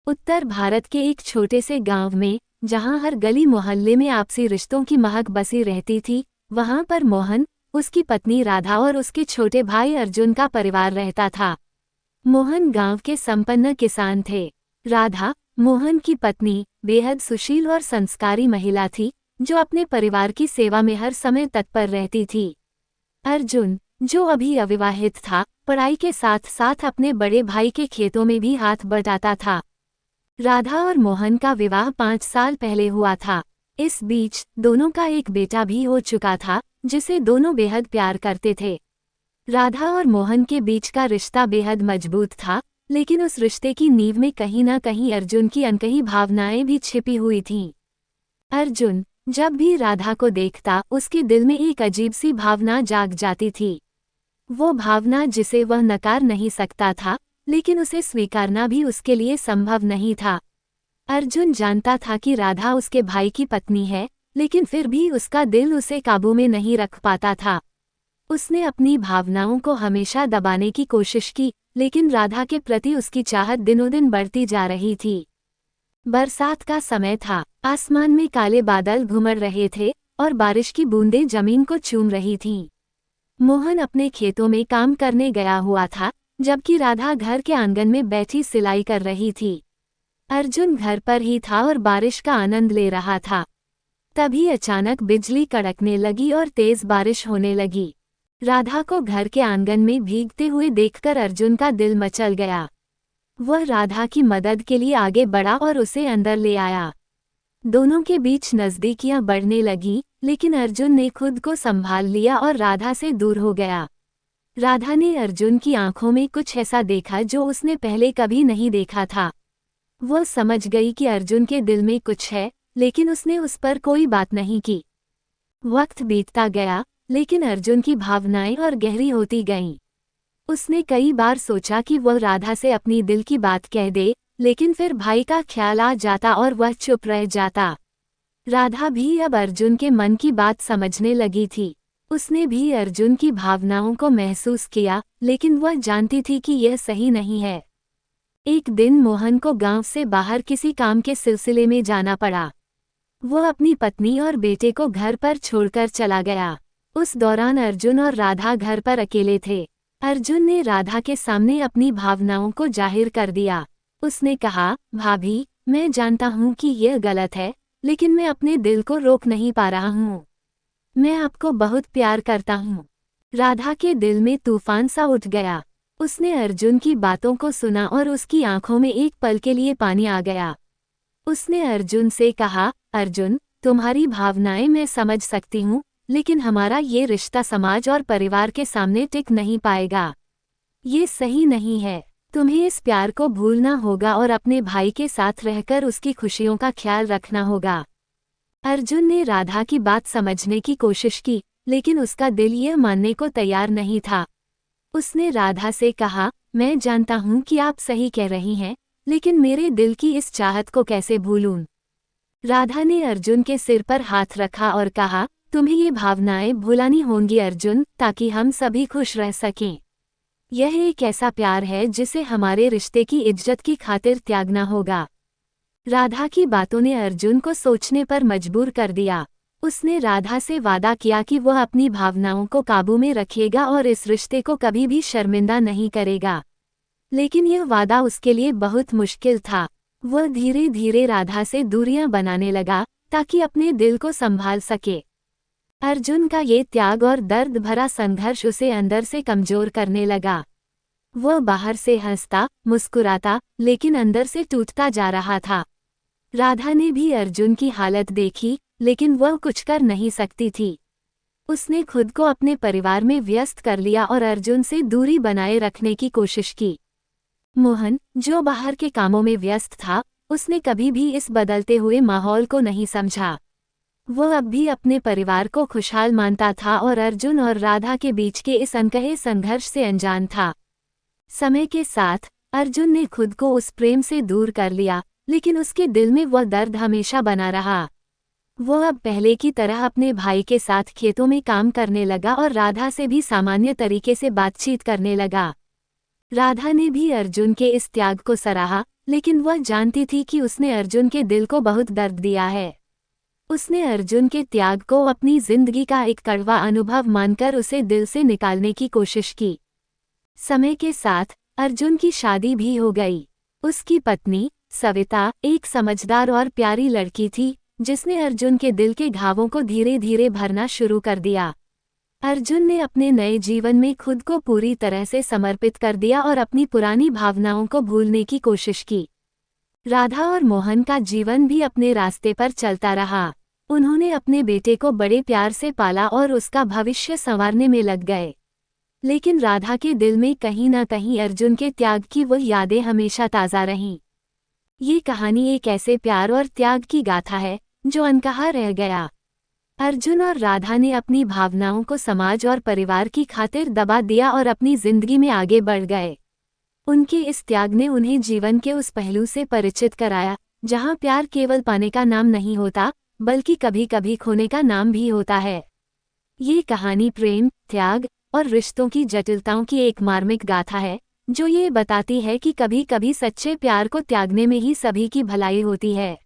उत्तर भारत के एक छोटे से गांव में, जहां हर गली मोहल्ले में आपसी रिश्तों की महक बसी रहती थी, वहां पर मोहन, उसकी पत्नी राधा और उसके छोटे भाई अर्जुन का परिवार रहता था। मोहन गांव के संपन्न किसान थे। राधा, मोहन की पत्नी, बेहद सुशील और संस्कारी महिला थी, जो अपने परिवार की सेवा में हर समय तत्पर रहती थी। अर्जुन, जो अभी अविवाहित था, पढ़ाई के साथ साथ अपने बड़े भाई के खेतों में भी हाथ बटाता था। राधा और मोहन का विवाह 5 साल पहले हुआ था। इस बीच दोनों का एक बेटा भी हो चुका था, जिसे दोनों बेहद प्यार करते थे। राधा और मोहन के बीच का रिश्ता बेहद मजबूत था, लेकिन उस रिश्ते की नींव में कहीं न कहीं अर्जुन की अनकही भावनाएं भी छिपी हुई थीं। अर्जुन जब भी राधा को देखता, उसके दिल में एक अजीब सी भावना जाग जाती थी। वो भावना जिसे वह नकार नहीं सकता था, लेकिन उसे स्वीकारना भी उसके लिए संभव नहीं था। अर्जुन जानता था कि राधा उसके भाई की पत्नी है, लेकिन फिर भी उसका दिल उसे काबू में नहीं रख पाता था। उसने अपनी भावनाओं को हमेशा दबाने की कोशिश की, लेकिन राधा के प्रति उसकी चाहत दिनों दिन बढ़ती जा रही थी। बरसात का समय था, आसमान में काले बादल घुमड़ रहे थे और बारिश की बूंदें जमीन को चूम रही थीं। मोहन अपने खेतों में काम करने गया हुआ था, जबकि राधा घर के आंगन में बैठी सिलाई कर रही थी। अर्जुन घर पर ही था और बारिश का आनंद ले रहा था। तभी अचानक बिजली कड़कने लगी और तेज बारिश होने लगी। राधा को घर के आंगन में भीगते हुए देखकर अर्जुन का दिल मचल गया। वह राधा की मदद के लिए आगे बढ़ा और उसे अंदर ले आया। दोनों के बीच नज़दीकियां बढ़ने लगीं, लेकिन अर्जुन ने खुद को संभाल लिया और राधा से दूर हो गया। राधा ने अर्जुन की आंखों में कुछ ऐसा देखा जो उसने पहले कभी नहीं देखा था। वह समझ गई कि अर्जुन के दिल में कुछ है, लेकिन उसने उस पर कोई बात नहीं की। वक्त बीतता गया, लेकिन अर्जुन की भावनाएं और गहरी होती गईं। उसने कई बार सोचा कि वह राधा से अपनी दिल की बात कह दे, लेकिन फिर भाई का ख्याल आ जाता और वह चुप रह जाता। राधा भी अब अर्जुन के मन की बात समझने लगी थी। उसने भी अर्जुन की भावनाओं को महसूस किया, लेकिन वह जानती थी कि यह सही नहीं है। एक दिन मोहन को गांव से बाहर किसी काम के सिलसिले में जाना पड़ा। वह अपनी पत्नी और बेटे को घर पर छोड़कर चला गया। उस दौरान अर्जुन और राधा घर पर अकेले थे। अर्जुन ने राधा के सामने अपनी भावनाओं को जाहिर कर दिया। उसने कहा, भाभी, मैं जानता हूँ कि यह गलत है, लेकिन मैं अपने दिल को रोक नहीं पा रहा हूँ। मैं आपको बहुत प्यार करता हूँ। राधा के दिल में तूफान सा उठ गया। उसने अर्जुन की बातों को सुना और उसकी आंखों में एक पल के लिए पानी आ गया। उसने अर्जुन से कहा, अर्जुन, तुम्हारी भावनाएं मैं समझ सकती हूँ, लेकिन हमारा ये रिश्ता समाज और परिवार के सामने टिक नहीं पाएगा। ये सही नहीं है। तुम्हें इस प्यार को भूलना होगा और अपने भाई के साथ रहकर उसकी खुशियों का ख्याल रखना होगा। अर्जुन ने राधा की बात समझने की कोशिश की, लेकिन उसका दिल यह मानने को तैयार नहीं था। उसने राधा से कहा, मैं जानता हूँ कि आप सही कह रही हैं, लेकिन मेरे दिल की इस चाहत को कैसे भूलूं? राधा ने अर्जुन के सिर पर हाथ रखा और कहा, तुम्हें ये भावनाएं भुलानी होंगी अर्जुन, ताकि हम सभी खुश रह सकें। यह एक ऐसा प्यार है जिसे हमारे रिश्ते की इज्जत की खातिर त्यागना होगा। राधा की बातों ने अर्जुन को सोचने पर मजबूर कर दिया। उसने राधा से वादा किया कि वह अपनी भावनाओं को काबू में रखेगा और इस रिश्ते को कभी भी शर्मिंदा नहीं करेगा। लेकिन यह वादा उसके लिए बहुत मुश्किल था। वह धीरे धीरे राधा से दूरियां बनाने लगा, ताकि अपने दिल को संभाल सके। अर्जुन का ये त्याग और दर्द भरा संघर्ष उसे अंदर से कमजोर करने लगा। वह बाहर से हंसता, मुस्कुराता, लेकिन अंदर से टूटता जा रहा था। राधा ने भी अर्जुन की हालत देखी, लेकिन वह कुछ कर नहीं सकती थी। उसने खुद को अपने परिवार में व्यस्त कर लिया और अर्जुन से दूरी बनाए रखने की कोशिश की। मोहन, जो बाहर के कामों में व्यस्त था, उसने कभी भी इस बदलते हुए माहौल को नहीं समझा। वह अब भी अपने परिवार को खुशहाल मानता था और अर्जुन और राधा के बीच के इस अनकहे संघर्ष से अनजान था। समय के साथ अर्जुन ने खुद को उस प्रेम से दूर कर लिया, लेकिन उसके दिल में वह दर्द हमेशा बना रहा। वह अब पहले की तरह अपने भाई के साथ खेतों में काम करने लगा और राधा से भी सामान्य तरीके से बातचीत करने लगा। राधा ने भी अर्जुन के इस त्याग को सराहा, लेकिन वह जानती थी कि उसने अर्जुन के दिल को बहुत दर्द दिया है। उसने अर्जुन के त्याग को अपनी जिंदगी का एक कड़वा अनुभव मानकर उसे दिल से निकालने की कोशिश की। समय के साथ अर्जुन की शादी भी हो गई। उसकी पत्नी सविता एक समझदार और प्यारी लड़की थी, जिसने अर्जुन के दिल के घावों को धीरे धीरे भरना शुरू कर दिया। अर्जुन ने अपने नए जीवन में खुद को पूरी तरह से समर्पित कर दिया और अपनी पुरानी भावनाओं को भूलने की कोशिश की। राधा और मोहन का जीवन भी अपने रास्ते पर चलता रहा। उन्होंने अपने बेटे को बड़े प्यार से पाला और उसका भविष्य संवारने में लग गए। लेकिन राधा के दिल में कहीं न कहीं अर्जुन के त्याग की वो यादें हमेशा ताज़ा रहीं। ये कहानी एक ऐसे प्यार और त्याग की गाथा है जो अनकहा रह गया। अर्जुन और राधा ने अपनी भावनाओं को समाज और परिवार की खातिर दबा दिया और अपनी जिंदगी में आगे बढ़ गए। उनके इस त्याग ने उन्हें जीवन के उस पहलू से परिचित कराया जहां प्यार केवल पाने का नाम नहीं होता, बल्कि कभी कभी खोने का नाम भी होता है। ये कहानी प्रेम, त्याग और रिश्तों की जटिलताओं की एक मार्मिक गाथा है, जो ये बताती है कि कभी कभी सच्चे प्यार को त्यागने में ही सभी की भलाई होती है।